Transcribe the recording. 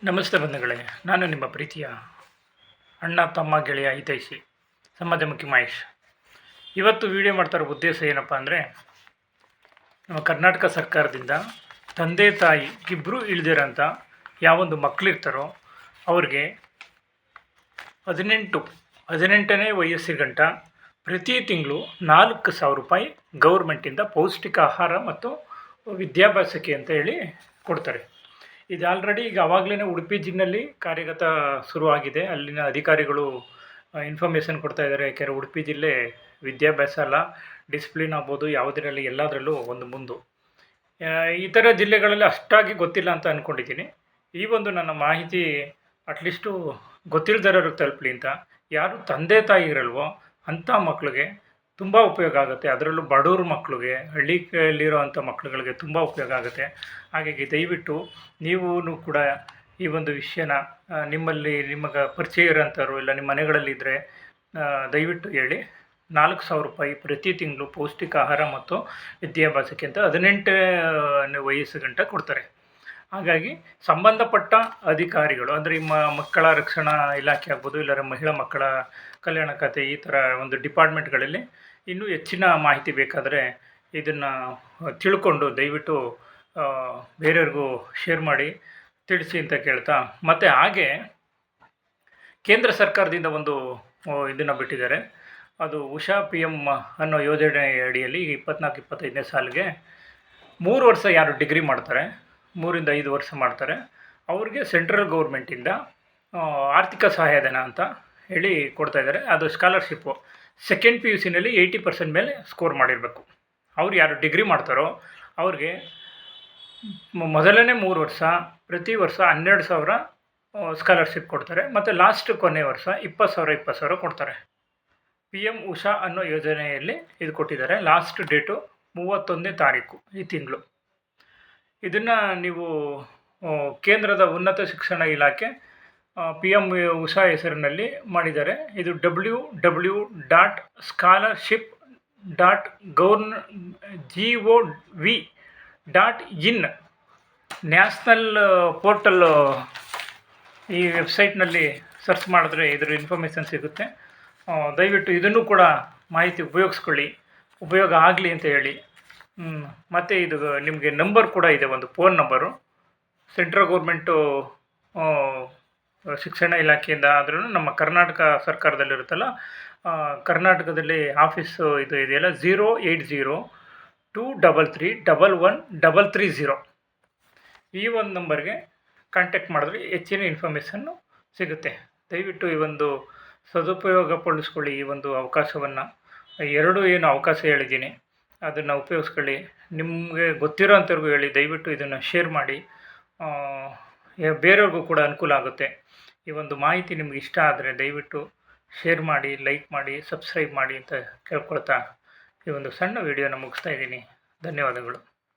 ನಮಸ್ತೆ ಬಂಧುಗಳೇ, ನಾನು ನಿಮ್ಮ ಪ್ರೀತಿಯ ಅಣ್ಣ ತಮ್ಮ ಗೆಳೆಯ ಹಿತೈಷಿ ಸಮಾಜಮುಖಿ ಮಹೇಶ್. ಇವತ್ತು ವಿಡಿಯೋ ಮಾಡ್ತಾ ಇರೋ ಉದ್ದೇಶ ಏನಪ್ಪ ಅಂದರೆ, ನಮ್ಮ ಕರ್ನಾಟಕ ಸರ್ಕಾರದಿಂದ ತಂದೆ ತಾಯಿ ಇಬ್ಬರು ಇಳ್ದಿರೋಂಥ ಯಾವೊಂದು ಮಕ್ಕಳಿರ್ತಾರೋ ಅವ್ರಿಗೆ 18ನೇ ವಯಸ್ಸಿಗಂಟ ಪ್ರತಿ ತಿಂಗಳು 4,000 ರೂಪಾಯಿ ಗೌರ್ಮೆಂಟಿಂದ ಪೌಷ್ಟಿಕ ಆಹಾರ ಮತ್ತು ವಿದ್ಯಾಭ್ಯಾಸಕ್ಕೆ ಅಂತ ಹೇಳಿ ಕೊಡ್ತಾರೆ. ಇದು ಆಲ್ರೆಡಿ ಈಗ ಆವಾಗಲೇ ಉಡುಪಿ ಜಿಲ್ಲೆಯಲ್ಲಿ ಕಾರ್ಯಗತ ಶುರುವಾಗಿದೆ. ಅಲ್ಲಿನ ಅಧಿಕಾರಿಗಳು ಇನ್ಫಾರ್ಮೇಷನ್ ಕೊಡ್ತಾ ಇದ್ದಾರೆ. ಯಾಕೆಂದರೆ ಉಡುಪಿ ಜಿಲ್ಲೆ ವಿದ್ಯಾಭ್ಯಾಸ ಅಲ್ಲ, ಡಿಸಿಪ್ಲಿನ್ ಆಗ್ಬೋದು, ಯಾವುದರಲ್ಲಿ ಎಲ್ಲದರಲ್ಲೂ ಒಂದು ಮುಂದು. ಇತರ ಜಿಲ್ಲೆಗಳಲ್ಲಿ ಅಷ್ಟಾಗಿ ಗೊತ್ತಿಲ್ಲ ಅಂತ ಅಂದ್ಕೊಂಡಿದ್ದೀನಿ. ಈ ಒಂದು ನನ್ನ ಮಾಹಿತಿ ಅಟ್ಲೀಸ್ಟು ಗೊತ್ತಿಲ್ಲದಿರೋರಿಗೆ ತಲುಪಲಿ ಅಂತ. ಯಾರು ತಂದೆ ತಾಯಿ ಇರಲ್ವೋ ಅಂಥ ಮಕ್ಕಳಿಗೆ ತುಂಬ ಉಪಯೋಗ ಆಗುತ್ತೆ. ಅದರಲ್ಲೂ ಬಡವ್ರ ಮಕ್ಕಳಿಗೆ, ಹಳ್ಳಿಯಲ್ಲಿರೋವಂಥ ಮಕ್ಕಳುಗಳಿಗೆ ತುಂಬ ಉಪಯೋಗ ಆಗುತ್ತೆ. ಹಾಗಾಗಿ ದಯವಿಟ್ಟು ನೀವೂ ಕೂಡ ಈ ಒಂದು ವಿಷಯನ ನಿಮಗೆ ಪರಿಚಯ ಇರೋಂಥವ್ರು ಇಲ್ಲ ನಿಮ್ಮ ಮನೆಗಳಲ್ಲಿದ್ದರೆ ದಯವಿಟ್ಟು ಹೇಳಿ. 4,000 ರೂಪಾಯಿ ಪ್ರತಿ ತಿಂಗಳು ಪೌಷ್ಟಿಕ ಆಹಾರ ಮತ್ತು ವಿದ್ಯಾಭ್ಯಾಸಕ್ಕೆ ಅಂತ 18ನೇ ವಯಸ್ಸುಗಂಟ ಕೊಡ್ತಾರೆ. ಹಾಗಾಗಿ ಸಂಬಂಧಪಟ್ಟ ಅಧಿಕಾರಿಗಳು ಅಂದರೆ ಮಕ್ಕಳ ರಕ್ಷಣಾ ಇಲಾಖೆ ಆಗ್ಬೋದು, ಇಲ್ಲರ ಮಹಿಳಾ ಮಕ್ಕಳ ಕಲ್ಯಾಣ ಖಾತೆ, ಈ ಥರ ಒಂದು ಡಿಪಾರ್ಟ್ಮೆಂಟ್ಗಳಲ್ಲಿ ಇನ್ನೂ ಹೆಚ್ಚಿನ ಮಾಹಿತಿ ಬೇಕಾದರೆ ಇದನ್ನು ತಿಳ್ಕೊಂಡು ದಯವಿಟ್ಟು ಬೇರೆಯವ್ರಿಗೂ ಶೇರ್ ಮಾಡಿ ತಿಳಿಸಿ ಅಂತ ಕೇಳ್ತಾ, ಮತ್ತು ಹಾಗೆ ಕೇಂದ್ರ ಸರ್ಕಾರದಿಂದ ಒಂದು ಇದನ್ನು ಬಿಟ್ಟಿದ್ದಾರೆ. ಅದು ಉಷಾ PM ಅನ್ನೋ ಯೋಜನೆ ಅಡಿಯಲ್ಲಿ 24-25ನೇ ಸಾಲಿಗೆ 3 ವರ್ಷ ಯಾರು ಡಿಗ್ರಿ ಮಾಡ್ತಾರೆ, 3ರಿಂದ 5 ವರ್ಷ ಮಾಡ್ತಾರೆ, ಅವ್ರಿಗೆ ಸೆಂಟ್ರಲ್ ಗೌರ್ಮೆಂಟಿಂದ ಆರ್ಥಿಕ ಸಹಾಯಧನ ಅಂತ ಹೇಳಿ ಕೊಡ್ತಾಯಿದ್ದಾರೆ. ಅದು ಸ್ಕಾಲರ್ಶಿಪ್ಪು. ಸೆಕೆಂಡ್ PUCನಲ್ಲಿ 80% ಮೇಲೆ ಸ್ಕೋರ್ ಮಾಡಿರಬೇಕು. ಅವ್ರು ಯಾರು ಡಿಗ್ರಿ ಮಾಡ್ತಾರೋ ಅವ್ರಿಗೆ ಮೊದಲನೇ 3 ವರ್ಷ ಪ್ರತಿ ವರ್ಷ 12,000 ಸ್ಕಾಲರ್ಶಿಪ್ ಕೊಡ್ತಾರೆ. ಮತ್ತು ಲಾಸ್ಟ್ ಕೊನೆ ವರ್ಷ 20,000 ಕೊಡ್ತಾರೆ. PM ಉಷಾ ಅನ್ನೋ ಯೋಜನೆಯಲ್ಲಿ ಇದು ಕೊಟ್ಟಿದ್ದಾರೆ. ಲಾಸ್ಟ್ ಡೇಟು 31ನೇ ತಾರೀಕು ಈ ತಿಂಗಳು. ಇದನ್ನು ನೀವು ಕೇಂದ್ರದ ಉನ್ನತ ಶಿಕ್ಷಣ ಇಲಾಖೆ PM ಉಷಾ ಹೆಸರಿನಲ್ಲಿ ಮಾಡಿದ್ದಾರೆ. ಇದು www.scholarship.gov.in ನ್ಯಾಷನಲ್ ಪೋರ್ಟಲ್. ಈ ವೆಬ್ಸೈಟ್ನಲ್ಲಿ ಸರ್ಚ್ ಮಾಡಿದ್ರೆ ಇದರ ಇನ್ಫಾರ್ಮೇಷನ್ ಸಿಗುತ್ತೆ. ದಯವಿಟ್ಟು ಇದನ್ನು ಕೂಡ ಮಾಹಿತಿ ಉಪಯೋಗಿಸ್ಕೊಳ್ಳಿ, ಉಪಯೋಗ ಆಗಲಿ ಅಂತ ಹೇಳಿ. ಮತ್ತು ಇದು ನಿಮಗೆ ನಂಬರ್ ಕೂಡ ಇದೆ, ಒಂದು ಫೋನ್ ನಂಬರು. ಸೆಂಟ್ರಲ್ ಗೌರ್ಮೆಂಟು ಶಿಕ್ಷಣ ಇಲಾಖೆಯಿಂದ ಆದ್ರೂ ನಮ್ಮ ಕರ್ನಾಟಕ ಸರ್ಕಾರದಲ್ಲಿರುತ್ತಲ್ಲ, ಕರ್ನಾಟಕದಲ್ಲಿ ಆಫೀಸು ಇದು ಇದೆಯಲ್ಲ, 08023311330 ಈ ಒಂದು ನಂಬರ್ಗೆ ಕಾಂಟ್ಯಾಕ್ಟ್ ಮಾಡಿದ್ರೆ ಹೆಚ್ಚಿನ ಇನ್ಫಾರ್ಮೇಷನ್ನು ಸಿಗುತ್ತೆ. ದಯವಿಟ್ಟು ಈ ಒಂದು ಸದುಪಯೋಗಪಡಿಸ್ಕೊಳ್ಳಿ ಈ ಒಂದು ಅವಕಾಶವನ್ನು. ಏನು ಅವಕಾಶ ಹೇಳಿದ್ದೀನಿ ಅದನ್ನು ಉಪಯೋಗಿಸ್ಕೊಳ್ಳಿ. ನಿಮಗೆ ಗೊತ್ತಿರೋ ಅಂಥವ್ರಿಗೂ ಹೇಳಿ. ದಯವಿಟ್ಟು ಇದನ್ನು ಶೇರ್ ಮಾಡಿ, ಬೇರೆಯವ್ರಿಗೂ ಕೂಡ ಅನುಕೂಲ ಆಗುತ್ತೆ. ಈ ಒಂದು ಮಾಹಿತಿ ನಿಮ್ಗೆ ಇಷ್ಟ ಆದರೆ ದಯವಿಟ್ಟು ಶೇರ್ ಮಾಡಿ, ಲೈಕ್ ಮಾಡಿ, ಸಬ್ಸ್ಕ್ರೈಬ್ ಮಾಡಿ ಅಂತ ಕೇಳ್ಕೊಳ್ತಾ ಈ ಒಂದು ಸಣ್ಣ ವಿಡಿಯೋನ ಮುಗಿಸ್ತಾ ಇದ್ದೀನಿ. ಧನ್ಯವಾದಗಳು.